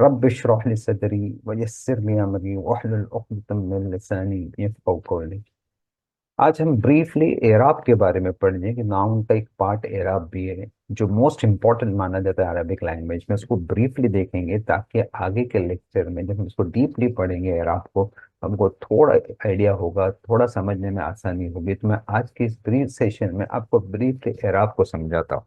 रब इश्रह ली सदरी वयस्सिर ली अमरी वहलुल उक़दतम मिन लिसानी यफ़क़हू क़ौली। आज हम ब्रीफली एराब के बारे में पढ़ेंगे कि नाउन का एक पार्ट एराब भी है जो मोस्ट इम्पोर्टेंट माना जाता है अरबिक लैंग्वेज में। उसको ब्रीफली देखेंगे ताकि आगे के लेक्चर में जब हम इसको डीपली पढ़ेंगे एराब को हमको थोड़ा आइडिया होगा, थोड़ा समझने में आसानी होगी। तो मैं आज के इस ब्रीफ सेशन में आपको ब्रीफली एराब को समझाता हूँ।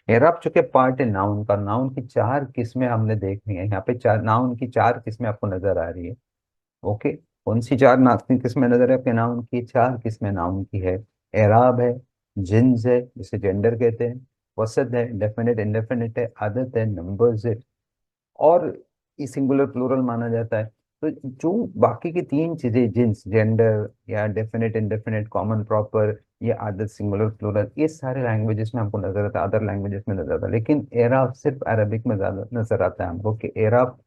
एराब चूंकि पार्ट है नाउन का, नाउन की चार किस्में हमने देखनी है। यहाँ पे चार नाउन की चार किस्में आपको नजर आ रही है। ओके, कौन सी चार नाउन किस्में नजर है आपके? नाउन की चार किस्में नाउन की है। एराब है, जिन्स है जिसे जेंडर कहते हैं, वसत है, डेफिनेट इंडेफिनेट है, आदत है, नंबर्स है, और ये सिंगुलर प्लूरल माना जाता है। तो जो बाकी की तीन चीजें जिन्स, जेंडर या डेफिनेट इंडेफिनेट, कॉमन प्रॉपर, ये आदत, सिंगुलर प्लूरल, ये सारे लैंग्वेजेस में हमको नजर आता है, अदर लैंग्वेजेस में नजर आता है। लेकिन एराब सिर्फ अरबिक में ज्यादा नजर आता है हमको कि एराब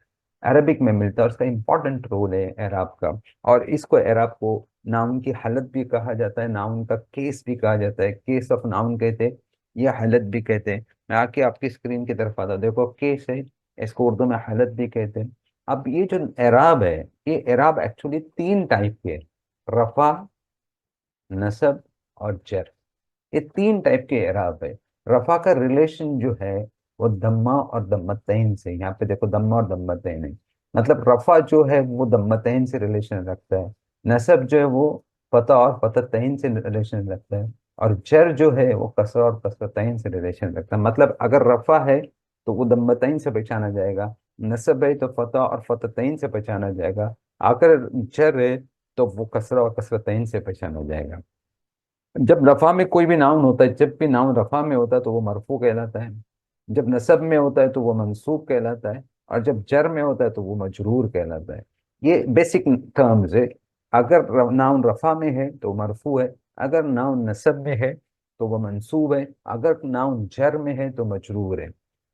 अरबिक में मिलता है। उसका इंपॉर्टेंट रोल है एराब का। और इसको एराब को नाउन की हालत भी कहा जाता है, नाउन का केस भी कहा जाता है, केस ऑफ नाउन कहते हैं या हालत भी कहते हैं। मैं आके आपकी स्क्रीन की तरफ आता हूं, देखो केस है, इसको उर्दू में हालत भी कहते हैं। अब ये जो एराब है, ये एराब एक्चुअली तीन टाइप के है, रफा, नसब और जर। ये तीन टाइप के एराब है। रफा का रिलेशन जो है वो दम्मा और दम्मतैन से, यहाँ पे देखो दम्मा और दम्मतैन है, मतलब रफा जो है वो दम्मतैन से रिलेशन रखता है। नसब जो है वो फतह और फततैन से रिलेशन रखता है। और जर जो है वो कसरा और कसरतैन से रिलेशन रखता है। मतलब अगर रफा है तो वो दम्मतैन से पहचाना जाएगा, नसब है तो फतह और फततैन से पहचाना जाएगा, अगर जर है तो वो कसरा और कसरतैन से पहचाना जाएगा। जब रफा में कोई भी नाउन होता है, जब भी नाउन रफा में होता है तो वो मरफू कहलाता है, जब नसब में होता है तो वो मंसूब कहलाता है, और जब जर में होता है तो वो मजरूर कहलाता है। ये बेसिक टर्म्स है। अगर नाउन रफा में है तो मरफू है, अगर नाउन नसब में है तो वो मंसूब है, अगर नाउन जर में है तो मजरूर है।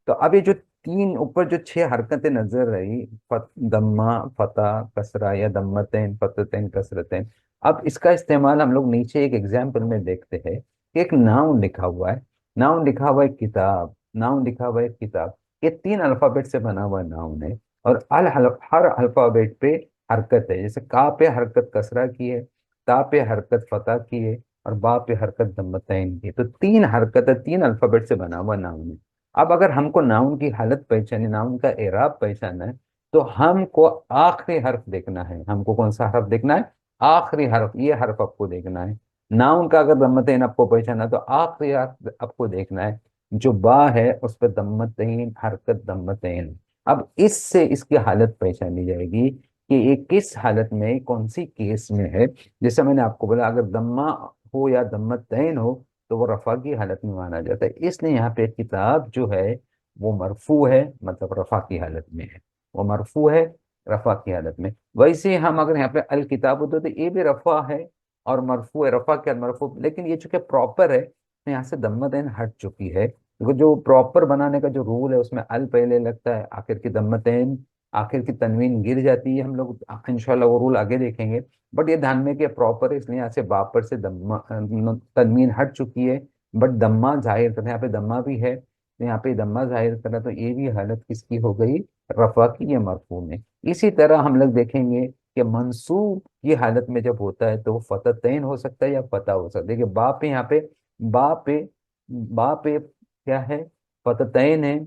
तो अब ये जो तीन ऊपर जो छह हरकतें नजर रही, दम्मा, फता, कसरा या दम्मतैन, फततैन, कसरतैन, अब इसका इस्तेमाल हम लोग नीचे एक एग्जाम्पल में देखते हैं कि एक नाउन लिखा हुआ है, नाउन लिखा हुआ है किताब, नाउन लिखा हुआ है किताब। ये तीन अल्फाबेट से बना हुआ नाउन है, और हर अल्फाबेट पे हरकत है। जैसे का पे हरकत कसरा की है, ता पे हरकत फतह की है, और बा पे हरकत दम्मतैन की है। तो तीन हरकत है, तीन अल्फाबेट से बना हुआ नाउन है। अब अगर हमको नाउन की हालत पहचानी, नाउन का एराब पहचानना है, तो हमको आखिरी हर्फ देखना है। हमको कौन सा हर्फ देखना है? आखिरी हर्फ। ये हर्फ आपको देखना है। नाउन का अगर दम्मतैन आपको पहचाना है तो आखिरी हर्फ आपको देखना है, जो बा है उस पर दम्मतैन, हरकत दम्मतैन। अब इससे इसकी हालत पहचानी जाएगी कि ये किस हालत में, कौन सी केस में है। जैसे मैंने आपको बोला, अगर दम्मा हो या दम्मतैन हो तो वो रफा की हालत में माना जाता है। इसलिए यहाँ पे किताब जो है वो मरफू है, मतलब रफा की हालत में है, वो मरफू है रफा की हालत में। वैसे हम अगर यहाँ पे अल किताब होते तो ये भी रफा है और मरफू है, रफा के मरफू। लेकिन ये चूंकि प्रॉपर है तो यहाँ से दम्मतैन हट चुकी है, क्योंकि जो प्रॉपर बनाने का जो रूल है उसमें अल पहले लगता है, आखिर की दम्मतैन, आखिर की तनवीन गिर जाती है। हम लोग इंशाल्लाह वो रूल आगे देखेंगे। बट ये ध्यान में कि प्रॉपर है, इसलिए यहाँ से बापर से दम्मा तनवीन हट चुकी है, बट दम्मा जाहिर करना, यहाँ पे दम्मा भी है तो यहाँ पे दम्मा जाहिर करना, तो ये भी हालत किसकी हो गई? रफा की या मरफू में। इसी तरह हम लोग देखेंगे कि मंसूब की हालत में जब होता है तो वो फततैन हो सकता है या फतह हो सकता है। देखिए बा पे, यहाँ पे बा पे, बा पे क्या है? फततैन है,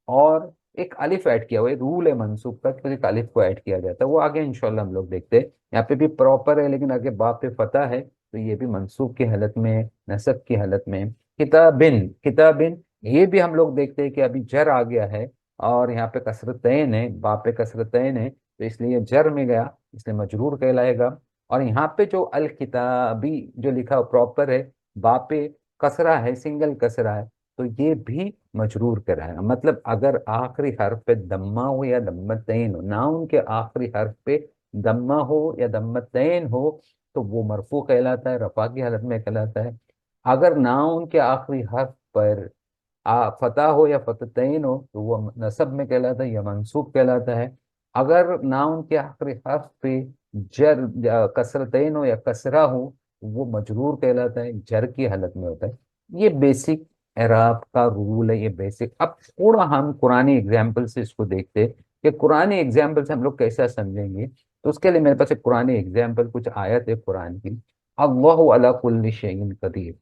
और एक अलिफ ऐड किया हुआ है। रूल है मंसूब का कि एक अलिफ को ऐड किया जाता है, वो आगे इंशाल्लाह हम लोग देखते हैं। यहाँ पे भी प्रॉपर है, लेकिन आगे बा पे फतह है तो ये भी मंसूब की हालत में है, नसब की हालत में है। किताबिन, किताबिन, ये भी हम लोग देखते हैं कि अभी जर आ गया है, और यहाँ पे कसरतैन है, बा पे कसरतैन है, तो इसलिए जर में गया, इसलिए मजरूर कहलाएगा। और यहाँ पे जो अल किताबी जो लिखा प्रॉपर है, बा पे कसरा है, सिंगल कसरा है, तो ये भी मजरूर कराएगा। मतलब अगर आखिरी हर्फ पे दम्मा हो या दम्मतैन हो, नाउन के आखिरी हर्फ पे दम्मा हो या दम्मतैन हो, तो वो मरफू कहलाता है, रफा की हालत में कहलाता है। अगर नाउन के आखिरी हर्फ पर फतह हो या फततैन हो, तो वो नसब में कहलाता है या मंसूब कहलाता है। अगर नाउन के आखिरी हर्फ पे कसरतैन हो या कसरा हो, तो वो मजरूर कहलाता है, जर की हालत में होता है। ये बेसिक एराब का रूल है, ये बेसिक। अब थोड़ा हम कुरानी एग्जाम्पल से इसको देखते हैं कि कुरानी एग्जाम्पल से हम लोग कैसा समझेंगे। तो उसके लिए मेरे पास एक कुरानी एग्जाम्पल, कुछ आयत है कुरान की। अल्लाहु अला कुल्ली शैइन कदीर।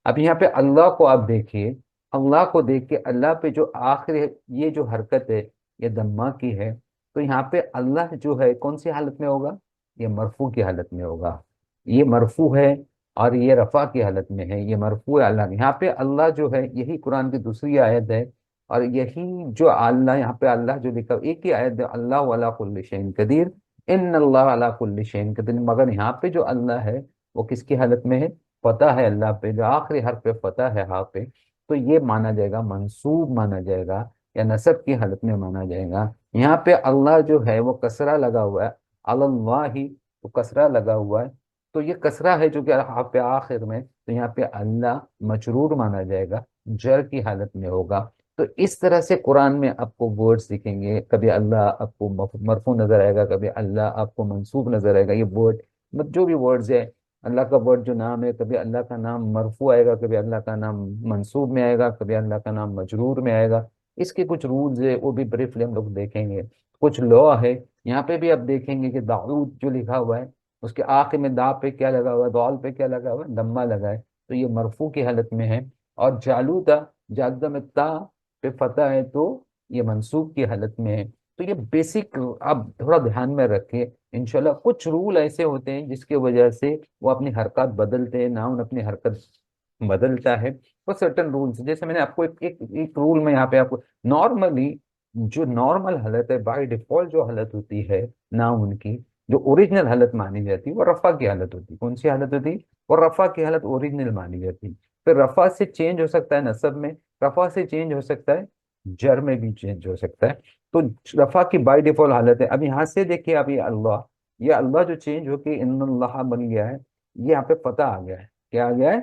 अब यहाँ पे अल्लाह को आप देखिए, अल्लाह को देख के अल्लाह पे जो आखिर ये जो हरकत है, ये दम्मा की है, तो यहाँ पे अल्लाह जो है कौन सी हालत में होगा? ये मरफू की हालत में होगा। ये मरफू है और ये रफा की हालत में है, ये मरफू है अल्लाह। यहाँ पे अल्लाह जो है, यही कुरान की दूसरी आयत है, और यही जो अल्लाह यहाँ पे अल्लाह जो लिखा, एक ही आयत है, अल्लाह अला कुल्ली शैइन कदीर, इन अल्लाह अला कुल्ली शैइन कदीर। मगर यहाँ पे जो अल्लाह है वो किसकी हालत में है? फतह है अल्लाह पे, जो आखिरी हर्फ पे फतह है हा पे, तो ये माना जाएगा, मंसूब माना जाएगा या नसब की हालत में माना जाएगा। यहाँ पे अल्लाह जो है वो कसरा लगा हुआ है, अल्लाही, तो कसरा लगा हुआ है, तो ये कसरा है जो कि यहाँ पे आखिर में, तो यहाँ पे अल्लाह मजरूर माना जाएगा, जर की हालत में होगा। तो इस तरह से कुरान में आपको वर्ड्स दिखेंगे, कभी अल्लाह आपको मरफू नजर आएगा, कभी अल्लाह आपको मंसूब नजर आएगा। ये वर्ड मतलब जो भी वर्ड्स है, अल्लाह का वर्ड जो नाम है, कभी अल्लाह का नाम मरफू आएगा, कभी अल्लाह का नाम मंसूब में आएगा, कभी अल्लाह का नाम मजरूर में आएगा। इसके कुछ रूल्स है, वो भी ब्रीफली हम लोग देखेंगे। कुछ लॉ है, यहाँ पे भी आप देखेंगे कि दाऊद जो लिखा हुआ है, उसके आखिर में दा पे क्या लगा हुआ है, दौल पे क्या लगा हुआ है, दम्मा लगा है, तो ये मरफू की हालत में है। और जालूदा, जादा में ता पे फतह है, तो ये मंसूब की हालत में है। तो ये बेसिक आप थोड़ा ध्यान में रखिए। इंशाल्लाह कुछ रूल ऐसे होते हैं जिसकी वजह से वो अपनी हरकत बदलते हैं, नाउन अपनी हरकत बदलता है। वो सर्टन रूल्स, जैसे मैंने आपको एक रूल में यहाँ पे आपको, नॉर्मली जो नॉर्मल हालत है, बाय डिफॉल्ट जो हालत होती है नाउन की, जो ओरिजिनल हालत मानी जाती है, वो रफा की हालत होती है। कौन सी हालत होती है? वो रफा की हालत ओरिजिनल मानी जाती है। फिर रफा से चेंज हो सकता है नसब में, रफा से चेंज हो सकता है जर में भी चेंज हो सकता है। तो रफा की बाय डिफॉल्ट हालत है। अब यहाँ से देखिए, अब ये अल्लाह जो चेंज होके इन्नल्लाह बन गया है, ये यहाँ पे फतह आ गया है। क्या आ गया है?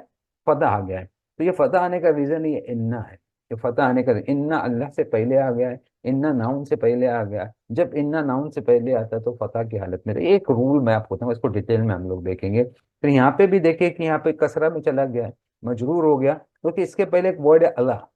फतह आ गया है। तो ये फतह आने का रीजन ये इन्ना है। ये फतह आने का इन्ना अल्लाह से पहले आ गया है, इन्ना नाउन से पहले आ गया है। जब इन्ना नाउन से पहले आता है तो फतह की हालत में। एक रूल मैं आपको बताऊंगा, इसको डिटेल में हम लोग देखेंगे। फिर यहाँ पे भी देखिए कि यहाँ पे कसरा में चला गया है, मजरूर हो गया, क्योंकि इसके पहले एक वर्ड है अल्लाह।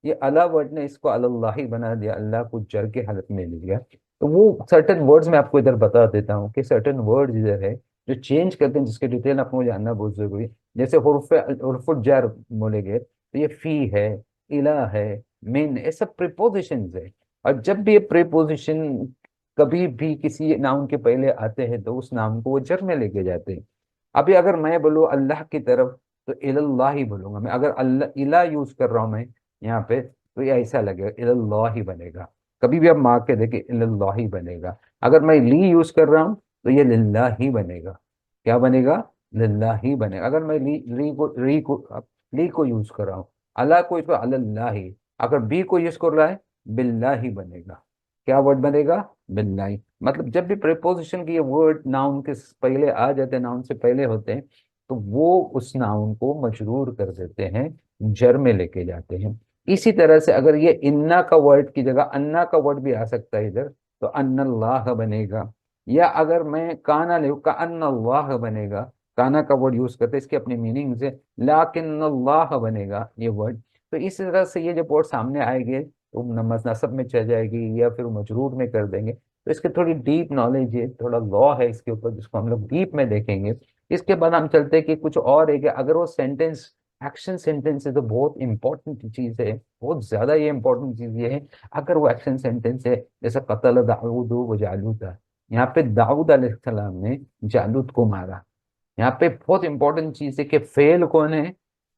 ये अला वर्ड ने इसको अल्लाह ही बना दिया, अल्लाह को जर की हालत में ले लिया। तो वो सर्टेन वर्ड्स मैं आपको इधर बता देता हूँ कि सर्टेन वर्ड्स इधर है जो चेंज करते हैं, जिसके डिटेल आपको जानना बहुत जरूरी है। जैसे हुर्फ जर बोलेंगे तो ये फी है, इला है, मिन, ये सब प्रीपोजिशंस है। और जब भी ये प्रीपोजिशन कभी भी किसी नाउन के पहले आते हैं, तो उस नाउन को वो जर में लेके जाते हैं। अभी अगर मैं बोलूँ अल्लाह की तरफ, तो इल्लाह ही बोलूंगा मैं। अगर अल्लाह इला यूज कर रहा हूं मैं यहाँ पे, तो ये ऐसा लगेगा, इल्लाह ही बनेगा। कभी भी आप मार के देखिए, इल्लाह ही बनेगा। अगर मैं ली यूज कर रहा हूँ, तो ये लिल्लाह ही बनेगा। क्या बनेगा? लिल्लाह ही बनेगा। अगर मैं ली को यूज कर रहा हूँ, अल्लाह को इसको अल्लाह ही, अगर बी को यूज कर रहा है, बिल्लाह ही बनेगा। क्या वर्ड बनेगा? बिल्लाह। मतलब जब भी प्रीपोजिशन की ये वर्ड नाउन के पहले आ जाते हैं, नाउन से पहले होते हैं, तो वो उस नाउन को मजरूर कर देते हैं, जर में लेके जाते हैं। इसी तरह से अगर ये इन्ना का वर्ड की जगह अन्ना का वर्ड भी आ सकता है इधर, तो अन्नल्लाह बनेगा। या अगर मैं काना ले, का अन्नल्लाह बनेगा। काना का वर्ड यूज करते हैं इसकी अपनी मीनिंग से, लाकिन्नल्लाह बनेगा ये वर्ड। तो इस तरह से ये जब वर्ड सामने आएंगे, तो नमज नसब में चल जाएगी या फिर मजरूर में कर देंगे। तो इसके थोड़ी डीप नॉलेज है, थोड़ा लॉ है इसके ऊपर, जिसको हम लोग डीप में देखेंगे। इसके बाद हम चलते हैं कि कुछ और है कि अगर वो सेंटेंस एक्शन सेंटेंस है, तो बहुत इंपॉर्टेंट चीज है, बहुत ज्यादा ये इंपॉर्टेंट चीज ये है। अगर वो एक्शन सेंटेंस है, जैसे कतल दाऊद व जालूत, यहाँ पे दाऊद अलैहिस्सलाम ने जालूत को मारा। यहाँ पे बहुत इंपॉर्टेंट चीज है कि फेल कौन है,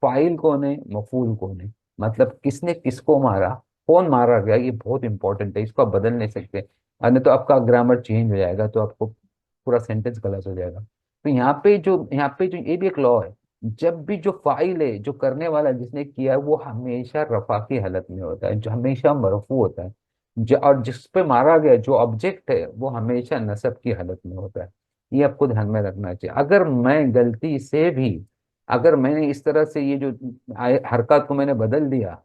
फाइल कौन है, मफूल कौन है। मतलब किसने किसको मारा, कौन मारा गया, ये बहुत इंपॉर्टेंट है। इसको आप बदल नहीं सकते, नहीं तो आपका ग्रामर चेंज हो जाएगा, तो आपको पूरा सेंटेंस गलत हो जाएगा। तो यहाँ पे जो ये भी एक लॉ है, जब भी जो फाइल है, जो करने वाला जिसने किया है, वो हमेशा रफा की हालत में होता है, जो हमेशा मरफू होता है। और जिस पे मारा गया जो ऑब्जेक्ट है वो हमेशा नसब की हालत में होता है। ये आपको ध्यान में रखना चाहिए। अगर मैं गलती से भी, अगर मैंने इस तरह से ये जो हरकत को मैंने बदल दिया,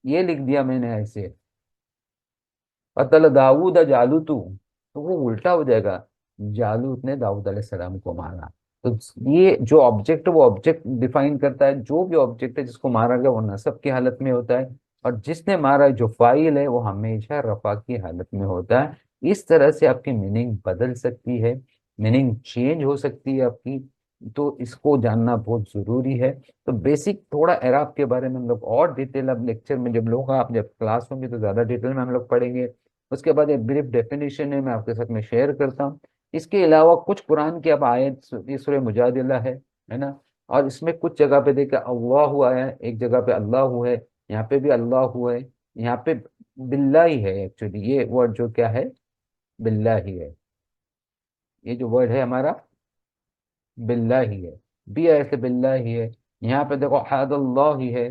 ये लिख दिया मैंने ऐसे, कतल दाऊद जालूतू, तो वो उल्टा हो जाएगा, जालूत ने दाऊद अलैहिस्सलाम को मारा। तो ये जो ऑब्जेक्ट, वो ऑब्जेक्ट डिफाइन करता है, जो भी ऑब्जेक्ट है जिसको मारा गया वो नसब की हालत में होता है, और जिसने मारा है, जो फाइल है, वो हमेशा रफा की हालत में होता है। इस तरह से आपकी मीनिंग बदल सकती है, मीनिंग चेंज हो सकती है आपकी। तो इसको जानना बहुत जरूरी है। तो बेसिक थोड़ा एराब के बारे में हम लोग और डिटेल, अब लेक्चर में जब लोग, आप जब क्लास होंगे तो ज्यादा डिटेल में हम लोग पढ़ेंगे। उसके बाद एक ब्रीफ डेफिनेशन है, मैं आपके साथ में शेयर करता हूँ। इसके अलावा कुछ कुरान की अब आयत, ये सूरह मुजादिला है ना, और इसमें कुछ जगह पे देखा अल्लाह हुआ है, एक जगह पे अल्लाह हुआ है, यहाँ पे भी अल्लाह हुआ है, यहाँ पे बिल्लाही है। एक्चुअली ये वर्ड जो क्या है, बिल्लाही है। ये जो वर्ड है हमारा बिल्लाही है, भी ऐसे बिल्लाही है। यहाँ पे देखो हादल्लाह ही है,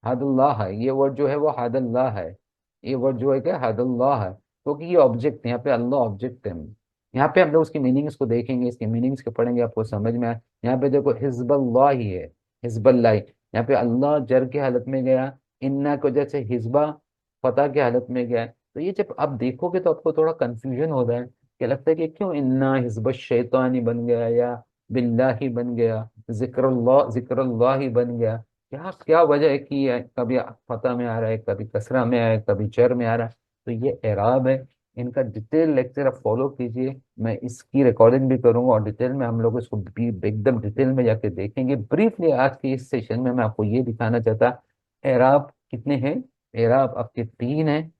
हादल्लाह है, ये वर्ड जो है वो हादल्लाह है। ये वर्ड जो है क्या, हादल्लाह है, क्योंकि ये ऑब्जेक्ट, यहाँ पे अल्लाह ऑब्जेक्ट है। यहाँ पे हम लोग उसकी मीनिंग्स को देखेंगे, इसके मीनिंग्स को पढ़ेंगे, आपको समझ में आए। यहाँ पे देखो हिजबल्लाह ही है, हिजबल्लाह, यहाँ पे अल्लाह जर की हालत में गया, इन्ना की वजह से हिजबा फतह की हालत में गया है। तो ये जब आप देखोगे तो आपको थोड़ा कंफ्यूजन होता है कि लगता है कि क्यों इन्ना हिजब शैतानी बन गया, या बिल्लाही बन गया, जिक्रुल्लाह ही बन गया। क्या क्या वजह है कि ये कभी फतह में आ रहा है, कभी कसरा में आ रहा है, कभी चर में आ रहा है। तो ये एराब है। इनका डिटेल लेक्चर आप फॉलो कीजिए, मैं इसकी रिकॉर्डिंग भी करूंगा, और डिटेल में हम लोग इसको एकदम डिटेल में जाके देखेंगे। ब्रीफली आज के इस सेशन में मैं आपको ये दिखाना चाहता, एराब कितने हैं। एराब आपके तीन हैं।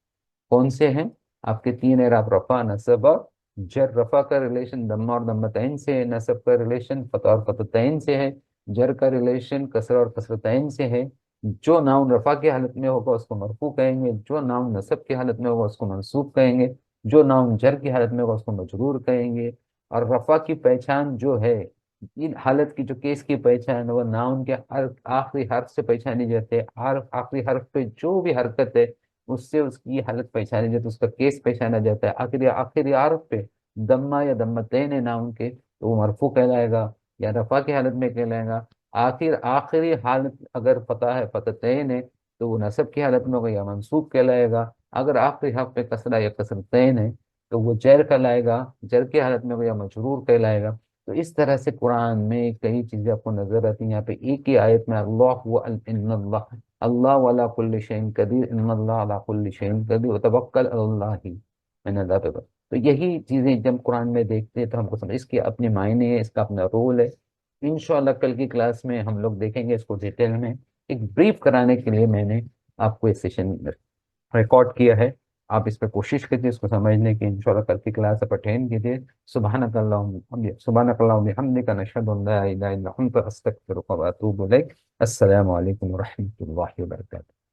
कौन से हैं आपके तीन है, आप रफा, नसब और जर। रफा का रिलेशन दम्मा और दम्मतैन से है, नसब का रिलेशन फतह और फततैन से है, जर का रिलेशन कसर और कसरतैन से है। जो नाउन रफा की हालत में होगा उसको मरफू कहेंगे, जो नाउन नसब की हालत में होगा उसको मंसूब कहेंगे, जो नाउन जर की हालत में होगा उसको मजरूर कहेंगे। और रफा की पहचान जो है, इन हालत की जो केस की पहचान है, वो नाउन के आखिरी हर्फ से पहचानी जाती है। आखिरी हर्फ पे जो भी हरकत है उससे उसकी हालत पहचानी जाती है, उसका केस पहचाना जाता है। आखिरी आखिरी आरफ पे दम्मा या दम्मतैन है नाउन के, तो वो मरफू कहलाएगा या रफा की हालत में कहलाएगा। आखिरी हालत अगर फतह है, फततैन है, तो वो नसब की हालत में होगा या मंसूब कहलाएगा। अगर आखिरी हर्फ पे कसरा या कसरतैन है तो वो जर कहलाएगा, जर की हालत में होगा या मजरूर कहलाएगा। तो इस तरह से कुरान में कई चीजें आपको नजर आती हैं। यहाँ पे एक ही आयत में अल्लाह हुवा इन्नल्लाह, अल्लाह वाला कुल्ली शैइन कदीर, इन्नल्लाह अला कुल्ली शैइन कदीर व तवक्कल अलल्लाहि, मैंने अल्लाह पे तो यही चीजें जब कुरान में देखते हैं तो हमको समझ, इसके अपने मायने है, इसका अपना रोल है। इंशाल्लाह कल की क्लास में हम लोग देखेंगे इसको डिटेल में। एक ब्रीफ कराने के लिए मैंने आपको इस सेशन रिकॉर्ड किया है। आप इस पर कोशिश कीजिए इसको समझने की, इंशाल्लाह कल की क्लास आप अटेंड कीजिए। सुब्हानकल्लाहुम्मा बिहम्दिका नशहदु अन ला इलाहा इल्ला अंता अस्तगफिरुका व अतूबु इलैक। अस्सलामु अलैकुम व रहमतुल्लाहि व बरकातुहू।